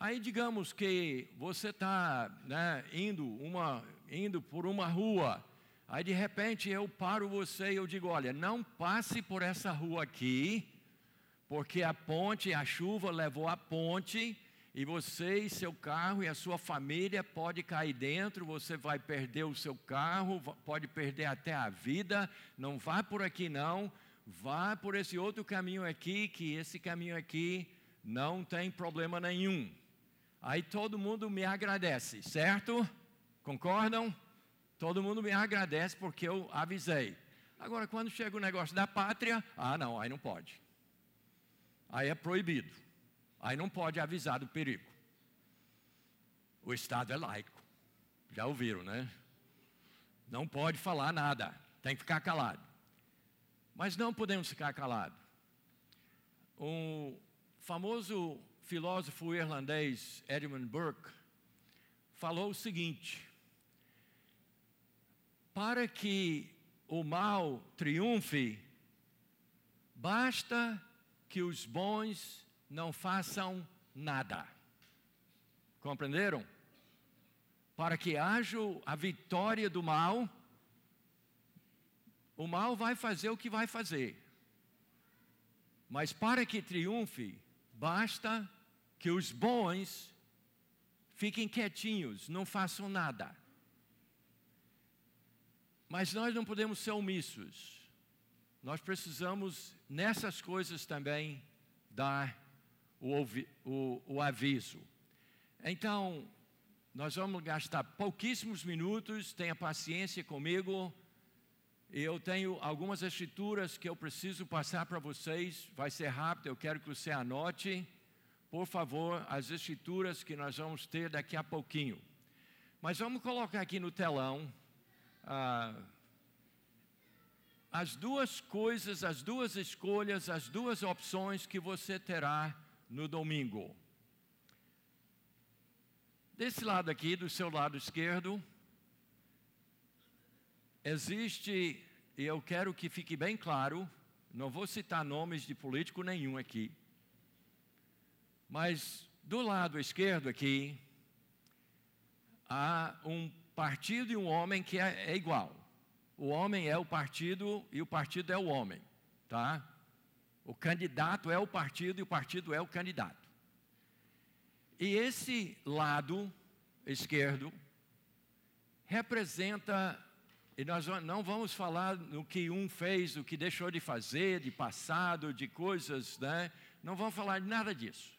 Aí digamos que você está, né, indo por uma rua, aí de repente eu paro você e eu digo, olha, não passe por essa rua aqui, porque a chuva levou a ponte, e você e seu carro e a sua família pode cair dentro, você vai perder o seu carro, pode perder até a vida, não vá por aqui não, vá por esse outro caminho aqui, que esse caminho aqui não tem problema nenhum. Aí todo mundo me agradece, certo? Concordam? Todo mundo me agradece porque eu avisei. Agora, quando chega o negócio da pátria, não, aí não pode. Aí é proibido. Aí não pode avisar do perigo. O Estado é laico. Já ouviram, né? Não pode falar nada. Tem que ficar calado. Mas não podemos ficar calados. Um famoso filósofo irlandês, Edmund Burke, falou o seguinte: para que o mal triunfe, basta que os bons não façam nada. Compreenderam? Para que haja a vitória do mal, o mal vai fazer o que vai fazer. Mas para que triunfe, basta que os bons fiquem quietinhos, não façam nada. Mas nós não podemos ser omissos. Nós precisamos, nessas coisas também, dar o aviso. Então, nós vamos gastar pouquíssimos minutos, tenha paciência comigo. Eu tenho algumas escrituras que eu preciso passar para vocês, vai ser rápido, eu quero que você anote, por favor, as escrituras que nós vamos ter daqui a pouquinho. Mas vamos colocar aqui no telão as duas coisas, as duas escolhas, as duas opções que você terá no domingo. Desse lado aqui, do seu lado esquerdo, existe, e eu quero que fique bem claro, não vou citar nomes de político nenhum aqui, mas do lado esquerdo aqui, há um partido e um homem que é igual. O homem é o partido e o partido é o homem, tá? O candidato é o partido e o partido é o candidato. E esse lado esquerdo representa, e nós não vamos falar no que um fez, o que deixou de fazer, de passado, de coisas, né? Não vamos falar de nada disso.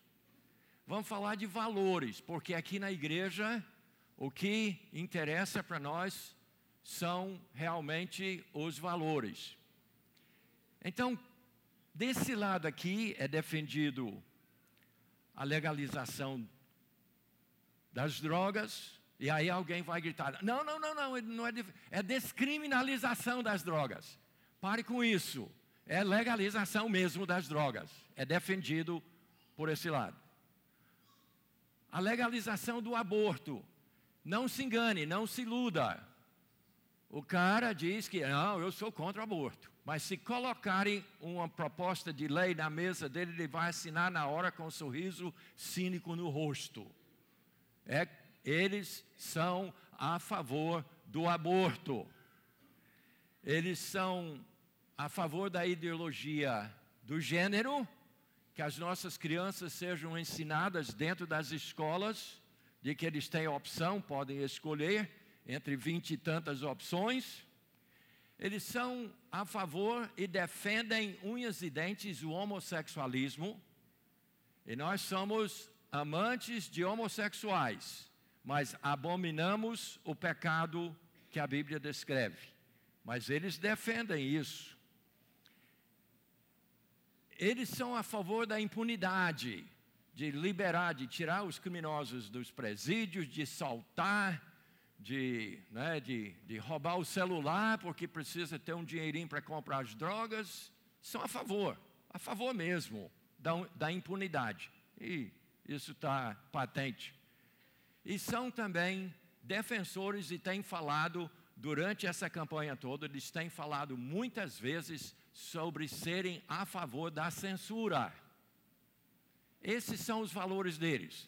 Vamos falar de valores, porque aqui na igreja o que interessa para nós são realmente os valores. Então, desse lado aqui é defendido a legalização das drogas, e aí alguém vai gritar, não é descriminalização das drogas. Pare com isso, é legalização mesmo das drogas, é defendido por esse lado. A legalização do aborto, não se engane, não se iluda. O cara diz que, não, eu sou contra o aborto. Mas se colocarem uma proposta de lei na mesa dele, ele vai assinar na hora com um sorriso cínico no rosto. Eles são a favor do aborto. Eles são a favor da ideologia do gênero, que as nossas crianças sejam ensinadas dentro das escolas, de que eles têm opção, podem escolher entre 20 e tantas opções. Eles são a favor e defendem unhas e dentes o homossexualismo. E nós somos amantes de homossexuais, mas abominamos o pecado que a Bíblia descreve. Mas eles defendem isso. Eles são a favor da impunidade, de liberar, de tirar os criminosos dos presídios, de soltar, de roubar o celular porque precisa ter um dinheirinho para comprar as drogas. São a favor mesmo da impunidade. E isso está patente. E são também defensores e têm falado, durante essa campanha toda, eles têm falado muitas vezes sobre serem a favor da censura. Esses são os valores deles.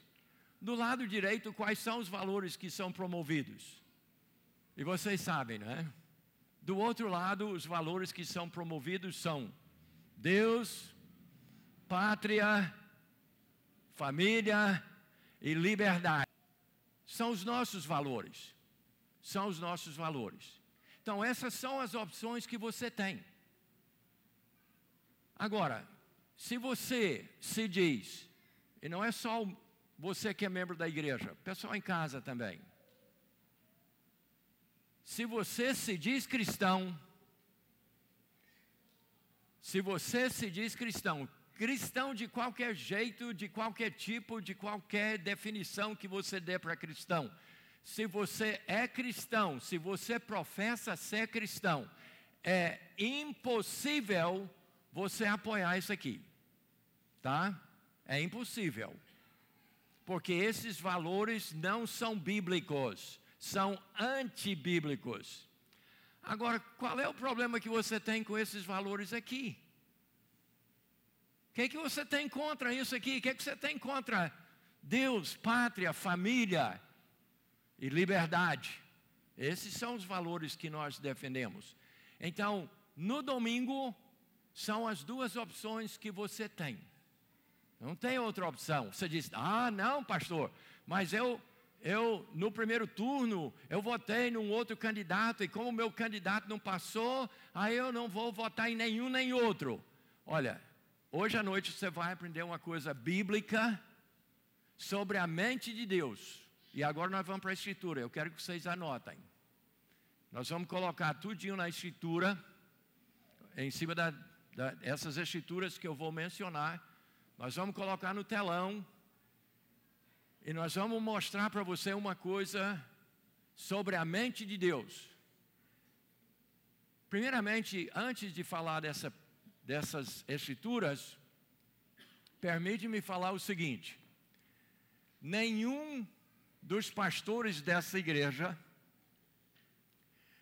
do lado direito, quais são os valores que são promovidos? E vocês sabem, né? Do outro lado, os valores que são promovidos são Deus, pátria, família e liberdade. São os nossos valores. São os nossos valores. Então, essas são as opções que você tem. Agora, se você se diz, e não é só você que é membro da igreja, pessoal em casa também. Se você se diz cristão, cristão de qualquer jeito, de qualquer tipo, de qualquer definição que você dê para cristão. Se você é cristão, se você professa ser cristão, é impossível você apoiar isso aqui, tá? É impossível. Porque esses valores não são bíblicos, são antibíblicos. Agora, qual é o problema que você tem com esses valores aqui? O que você tem contra isso aqui? O que você tem contra Deus, pátria, família e liberdade? Esses são os valores que nós defendemos. Então, no domingo, são as duas opções que você tem. Não tem outra opção. Você diz, não, pastor, mas eu no primeiro turno, eu votei num outro candidato, e como o meu candidato não passou, aí eu não vou votar em nenhum nem outro. Olha, hoje à noite você vai aprender uma coisa bíblica sobre a mente de Deus. E agora nós vamos para a Escritura. Eu quero que vocês anotem. Nós vamos colocar tudinho na Escritura, em cima dessas Escrituras que eu vou mencionar. Nós vamos colocar no telão. E nós vamos mostrar para você uma coisa sobre a mente de Deus. Primeiramente, antes de falar dessas Escrituras, permite-me falar o seguinte. Nenhum dos pastores dessa igreja,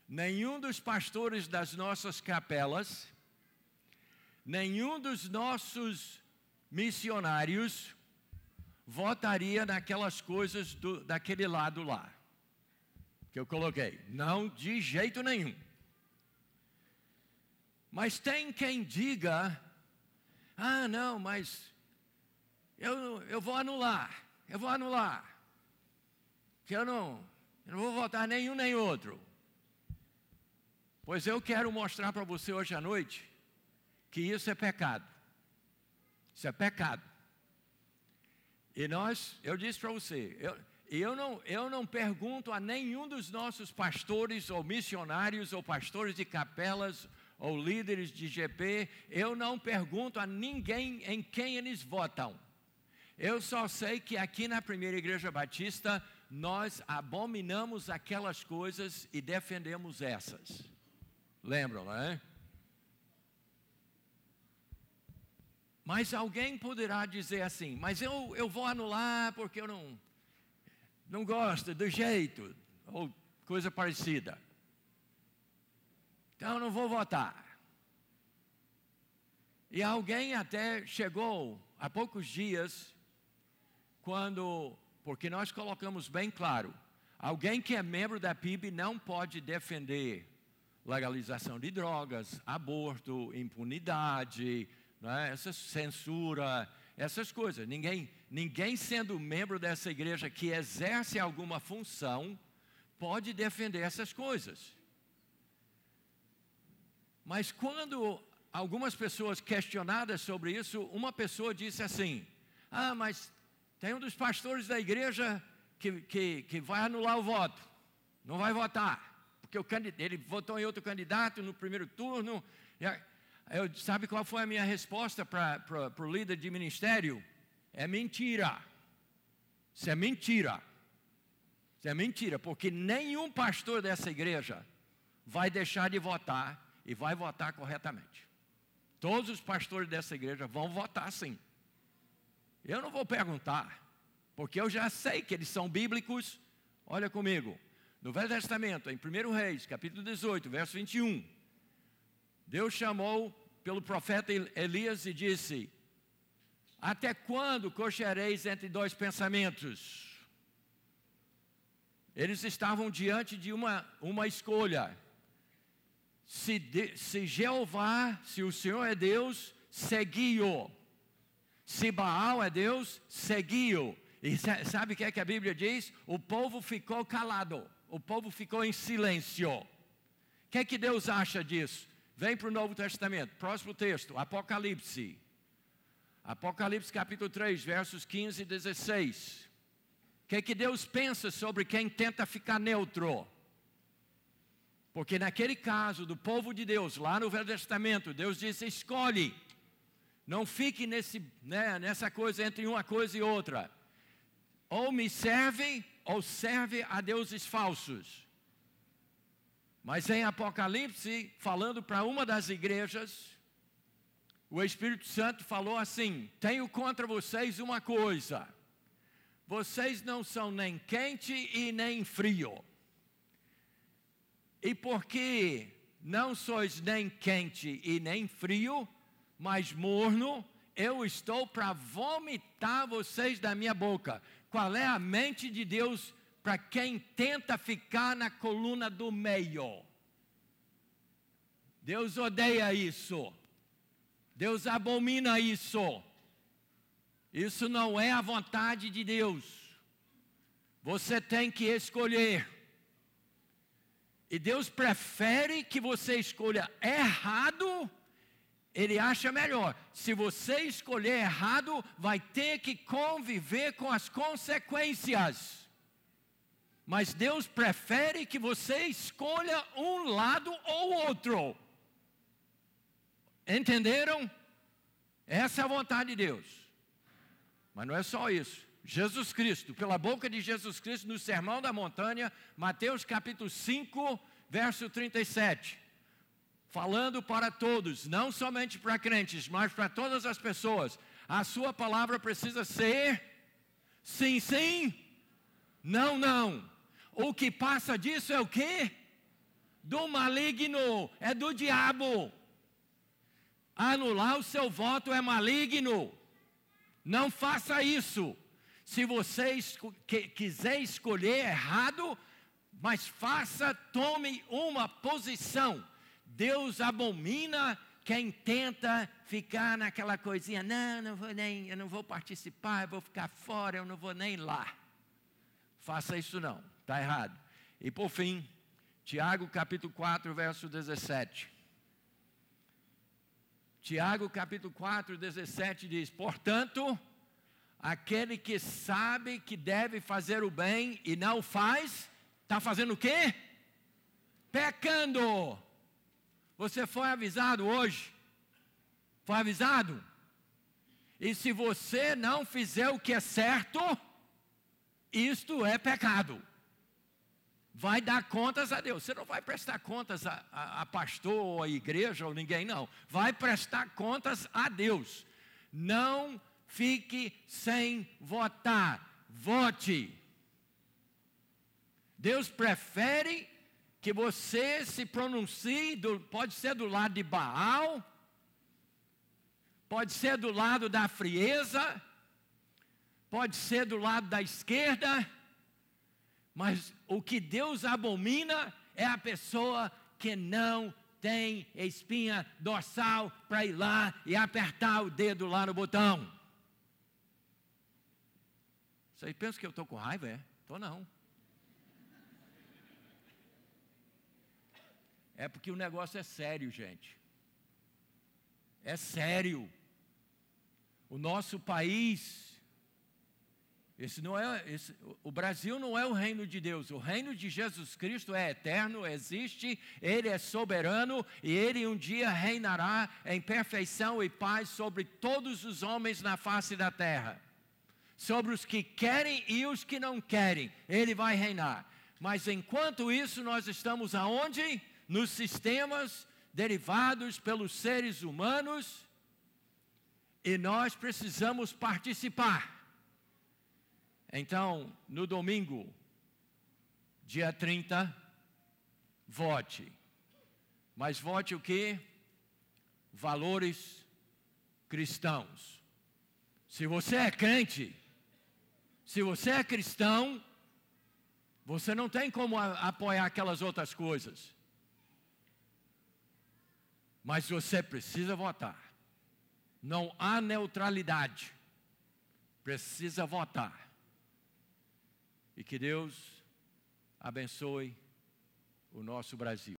nenhum dos pastores das nossas capelas, nenhum dos nossos missionários votaria naquelas coisas daquele lado lá, que eu coloquei. Não, de jeito nenhum. Mas tem quem diga, não, mas eu vou anular, que eu não vou votar nenhum nem outro. Pois eu quero mostrar para você hoje à noite que isso é pecado. Isso é pecado. E eu disse para você, eu não pergunto a nenhum dos nossos pastores ou missionários ou pastores de capelas ou líderes de GP, eu não pergunto a ninguém em quem eles votam. Eu só sei que aqui na Primeira Igreja Batista, nós abominamos aquelas coisas e defendemos essas. Lembram, né? Mas alguém poderá dizer assim, mas eu vou anular porque eu não gosto do jeito, ou coisa parecida. Então eu não vou votar. E alguém até chegou há poucos dias, porque nós colocamos bem claro, alguém que é membro da PIB não pode defender legalização de drogas, aborto, impunidade, né, essa censura, essas coisas. Ninguém sendo membro dessa igreja que exerce alguma função pode defender essas coisas. Mas quando algumas pessoas questionadas sobre isso, uma pessoa disse assim, mas tem um dos pastores da igreja que vai anular o voto, não vai votar, porque ele votou em outro candidato no primeiro turno. Sabe qual foi a minha resposta para o líder de ministério? É mentira. Isso é mentira. Isso é mentira, porque nenhum pastor dessa igreja vai deixar de votar e vai votar corretamente. Todos os pastores dessa igreja vão votar sim. Eu não vou perguntar, porque eu já sei que eles são bíblicos. Olha comigo, no Velho Testamento, em 1 Reis, capítulo 18, verso 21, Deus chamou pelo profeta Elias e disse, até quando cocheareis entre dois pensamentos? eles estavam diante de uma escolha. Se Jeová, se o Senhor é Deus, segui-o. Se Baal é Deus, segui-o. E sabe o que é que a Bíblia diz? O povo ficou calado. O povo ficou em silêncio. O que é que Deus acha disso? Vem para o Novo Testamento. Próximo texto, Apocalipse. Apocalipse capítulo 3, versos 15 e 16. O que é que Deus pensa sobre quem tenta ficar neutro? Porque naquele caso do povo de Deus, lá no Velho Testamento, Deus disse, escolhe. Não fique nessa coisa entre uma coisa e outra. Ou me serve, ou serve a deuses falsos. Mas em Apocalipse, falando para uma das igrejas, o Espírito Santo falou assim, tenho contra vocês uma coisa. Vocês não são nem quente e nem frio. E porque não sois nem quente e nem frio, mas morno, eu estou para vomitar vocês da minha boca. Qual é a mente de Deus para quem tenta ficar na coluna do meio? Deus odeia isso. Deus abomina isso. Isso não é a vontade de Deus. Você tem que escolher. E Deus prefere que você escolha errado. Ele acha melhor. Se você escolher errado, vai ter que conviver com as consequências. Mas Deus prefere que você escolha um lado ou outro. Entenderam? Essa é a vontade de Deus. Mas não é só isso. Jesus Cristo, pela boca de Jesus Cristo, no Sermão da Montanha, Mateus capítulo 5, verso 37. Falando para todos, não somente para crentes, mas para todas as pessoas. A sua palavra precisa ser sim, sim, não, não. O que passa disso é o quê? Do maligno, é do diabo. Anular o seu voto é maligno. Não faça isso. Se você quiser escolher errado, mas tome uma posição. Deus abomina quem tenta ficar naquela coisinha, eu não vou participar, eu vou ficar fora, eu não vou nem lá. Faça isso não, está errado. E por fim, Tiago capítulo 4, verso 17. Tiago capítulo 4, 17 diz, portanto, aquele que sabe que deve fazer o bem e não faz, está fazendo o quê? Pecando. Você foi avisado hoje? Foi avisado? E se você não fizer o que é certo, isto é pecado. Vai dar contas a Deus. Você não vai prestar contas a pastor ou a igreja ou ninguém, não. Vai prestar contas a Deus. Não fique sem votar. Vote. Deus prefere que você se pronuncie, pode ser do lado de Baal, pode ser do lado da frieza, pode ser do lado da esquerda, mas o que Deus abomina é a pessoa que não tem espinha dorsal para ir lá e apertar o dedo lá no botão. Vocês pensam que eu estou com raiva? Estou não. É porque o negócio é sério, gente. É sério. O nosso país, o Brasil não é o reino de Deus. O reino de Jesus Cristo é eterno, existe, Ele é soberano e Ele um dia reinará em perfeição e paz sobre todos os homens na face da terra. Sobre os que querem e os que não querem, Ele vai reinar. Mas enquanto isso, nós estamos aonde? Nos sistemas derivados pelos seres humanos, e nós precisamos participar. Então, no domingo, dia 30, vote. Mas vote o quê? Valores cristãos. Se você é crente, se você é cristão, Você não tem como apoiar aquelas outras coisas. Mas você precisa votar. Não há neutralidade. Precisa votar. E que Deus abençoe o nosso Brasil.